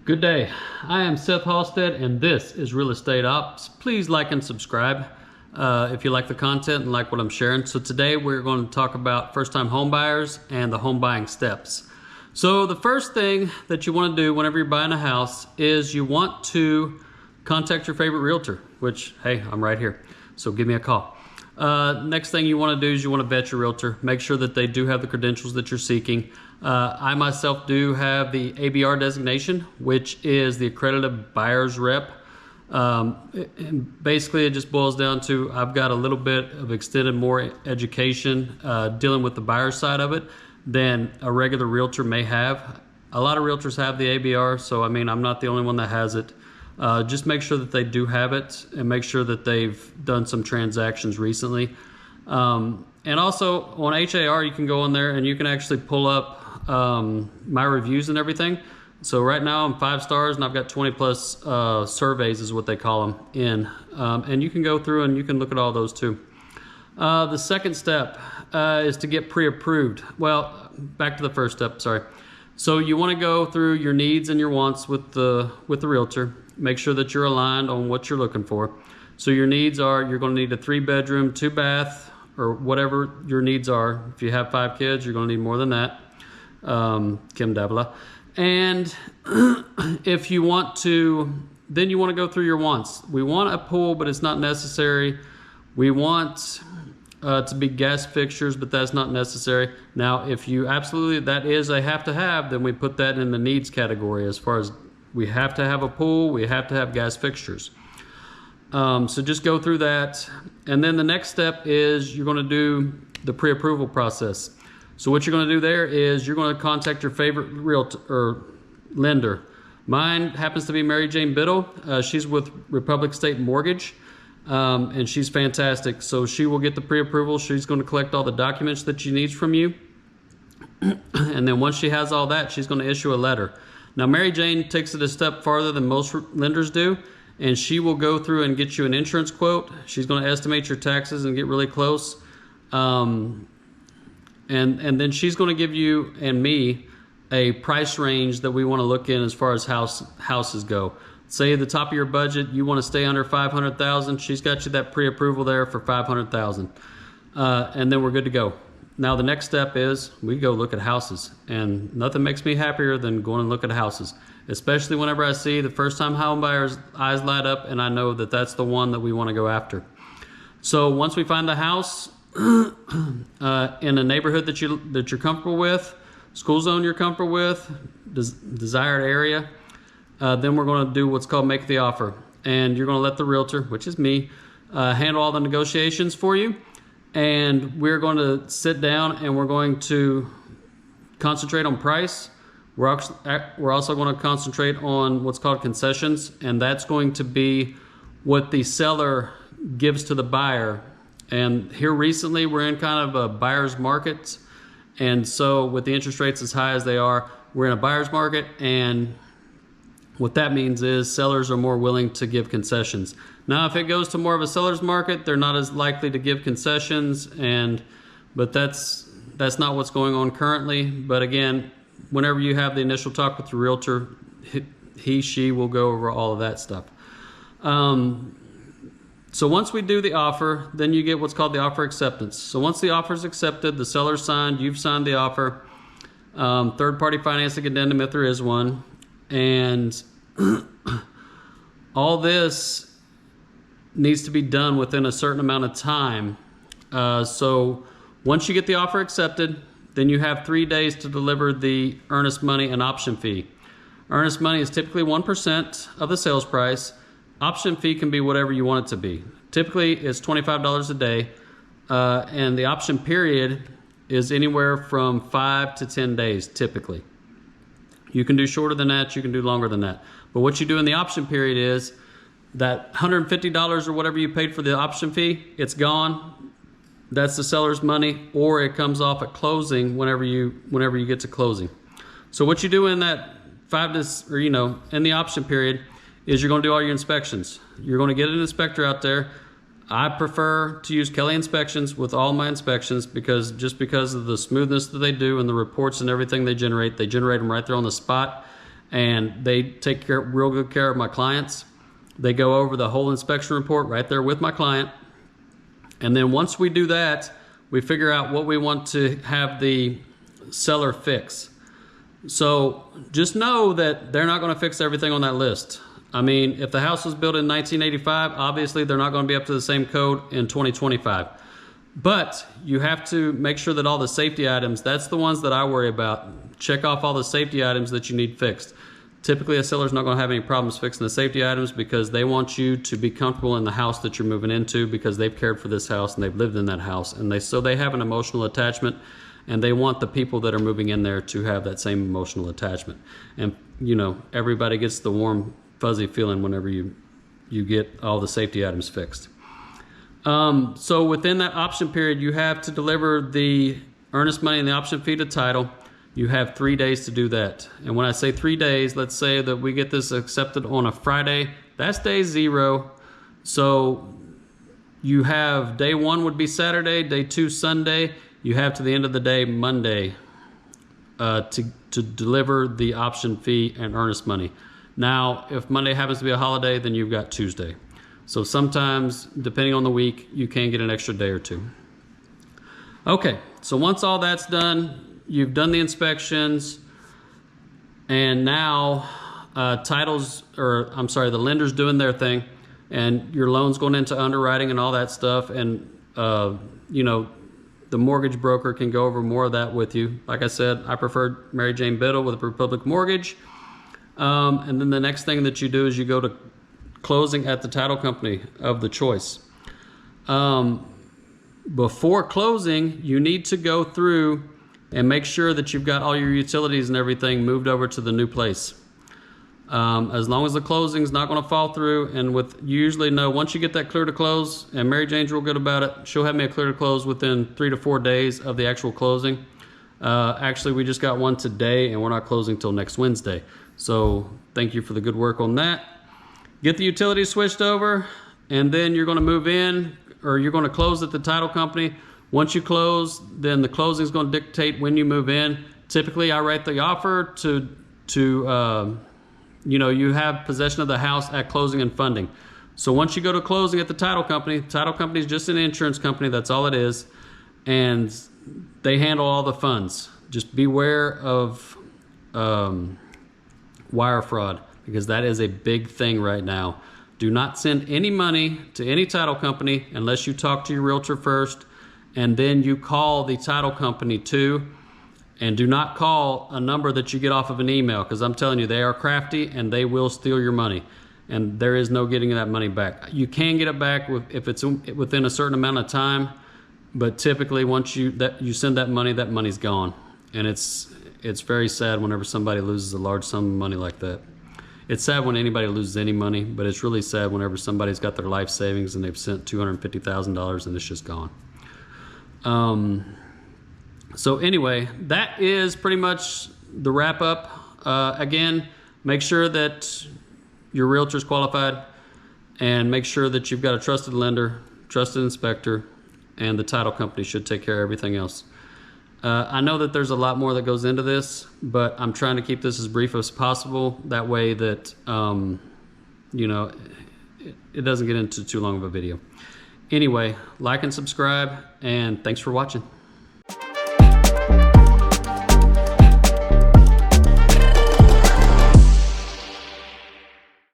Good day. I am Seth Halstead and this is Real Estate Ops. Please like and subscribe if you like the content and like what I'm sharing. So today we're going to talk about first-time home buyers and the home buying steps. So the first thing that you want to do whenever you're buying a house is you want to contact your favorite realtor, which, hey, I'm right here, so give me a call. Next thing you want to do is you want to vet your realtor. Make sure that they do have the credentials that you're seeking. I myself do have the ABR designation, which is the Accredited Buyer's Rep. And basically it just boils down to I've got a little bit of extended more education dealing with the buyer side of it than a regular realtor may have. A lot of realtors have the ABR, so I mean I'm not the only one that has it. Just make sure that they do have it and make sure that they've done some transactions recently. And also on HAR you can go in there and you can actually pull up my reviews and everything. So right now I'm 5 stars and I've got 20 plus surveys is what they call them in. And you can go through and you can look at all those too. The second step is to get pre-approved. Well, back to the first step, sorry. So you want to go through your needs and your wants with the realtor. Make sure that you're aligned on what you're looking for. So your needs are you're going to need a 3-bedroom, 2-bath, or whatever your needs are. If you have 5 kids, you're going to need more than that. Kim Davila. And if you want to, then you want to go through your wants. We want a pool, but it's not necessary. We want to be gas fixtures, but that's not necessary. Now, if you absolutely, that is a have to have, then we put that in the needs category as far as we have to have a pool, we have to have gas fixtures. So just go through that. And then the next step is you're going to do the pre-approval process. So what you're going to do there is you're going to contact your favorite realtor or lender. Mine happens to be Mary Jane Biddle. She's with Republic State Mortgage, and she's fantastic. So she will get the pre-approval. She's going to collect all the documents that she needs from you. And then once she has all that, she's going to issue a letter. Now, Mary Jane takes it a step farther than most lenders do, and she will go through and get you an insurance quote. She's going to estimate your taxes and get really close. And then she's going to give you and me a price range that we want to look in as far as houses go. Say the top of your budget, you want to stay under $500,000. She's got you that pre-approval there for $500,000, and then we're good to go. Now the next step is we go look at houses, and nothing makes me happier than going and look at houses, especially whenever I see the first-time home buyers' eyes light up, and I know that that's the one that we want to go after. So once we find the house in a neighborhood that you're comfortable with, school zone you're comfortable with, desired area, then we're going to do what's called make the offer, and you're going to let the realtor, which is me, handle all the negotiations for you. And we're going to sit down and we're going to concentrate on price. We're also going to concentrate on what's called concessions, and that's going to be what the seller gives to the buyer. And here recently we're in kind of a buyer's market, and so with the interest rates as high as they are, we're in a buyer's market, and what that means is sellers are more willing to give concessions. Now, if it goes to more of a seller's market, they're not as likely to give concessions, but that's not what's going on currently. But again, whenever you have the initial talk with your realtor, she will go over all of that stuff. So once we do the offer, then you get what's called the offer acceptance. So once the offer is accepted, the seller's signed, you've signed the offer, third-party financing addendum if there is one, and all this needs to be done within a certain amount of time. So once you get the offer accepted, then you have 3 days to deliver the earnest money and option fee. Earnest money is typically 1% of the sales price. Option fee can be whatever you want it to be. Typically it's $25 a day, and the option period is anywhere from 5 to 10 days typically. You can do shorter than that, you can do longer than that. But what you do in the option period is that $150 or whatever you paid for the option fee, it's gone. That's the seller's money, or it comes off at closing whenever you get to closing. So what you do in that in the option period is you're going to do all your inspections. You're going to get an inspector out there. I prefer to use Kelly Inspections with all my inspections because of the smoothness that they do and the reports and everything they generate them right there on the spot. and they take real good care of my clients. They go over the whole inspection report right there with my client. And then once we do that, we figure out what we want to have the seller fix. So just know that they're not going to fix everything on that list. I mean, if the house was built in 1985, obviously they're not going to be up to the same code in 2025. But you have to make sure that all the safety items, that's the ones that I worry about. Check off all the safety items that you need fixed. Typically, a seller's not going to have any problems fixing the safety items because they want you to be comfortable in the house that you're moving into, because they've cared for this house and they've lived in that house, and so they have an emotional attachment, and they want the people that are moving in there to have that same emotional attachment. And you know, everybody gets the warm, fuzzy feeling whenever you get all the safety items fixed. So within that option period, you have to deliver the earnest money and the option fee to title. You have 3 days to do that. And when I say 3 days, let's say that we get this accepted on a Friday, that's day 0. So you have day 1 would be Saturday, day 2 Sunday. You have to the end of the day Monday to deliver the option fee and earnest money. Now, if Monday happens to be a holiday, then you've got Tuesday. So sometimes, depending on the week, you can get an extra day or 2. Okay, so once all that's done, you've done the inspections, and now the lender's doing their thing, and your loan's going into underwriting and all that stuff, and you know, the mortgage broker can go over more of that with you. Like I said, I prefer Mary Jane Biddle with a Republic Mortgage. And then the next thing that you do is you go to closing at the title company of the choice. Before closing, you need to go through and make sure that you've got all your utilities and everything moved over to the new place. As long as the closing's not going to fall through, and you usually know once you get that clear to close, and Mary Jane's real good about it, she'll have me a clear to close within 3 to 4 days of the actual closing. Actually, we just got one today, and we're not closing till next Wednesday. So thank you for the good work on that. Get the utilities switched over, and then you're going to move in, or you're going to close at the title company. Once you close, then the closing is going to dictate when you move in. Typically, I write the offer to you know, you have possession of the house at closing and funding. So once you go to closing at the title company is just an insurance company, that's all it is, and they handle all the funds. Just beware of wire fraud, because that is a big thing right now. Do not send any money to any title company unless you talk to your realtor first, and then you call the title company too. And do not call a number that you get off of an email, because I'm telling you, they are crafty and they will steal your money, and there is no getting that money back. You can get it back if it's within a certain amount of time, but typically once you send that money's gone. And it's very sad whenever somebody loses a large sum of money like that. It's sad when anybody loses any money, but it's really sad whenever somebody's got their life savings and they've sent $250,000 and it's just gone. So anyway, that is pretty much the wrap up. Again, make sure that your realtor's qualified, and make sure that you've got a trusted lender, trusted inspector, and the title company should take care of everything else. I know that there's a lot more that goes into this, but I'm trying to keep this as brief as possible. That way that, you know, it doesn't get into too long of a video. Anyway, like and subscribe, and thanks for watching.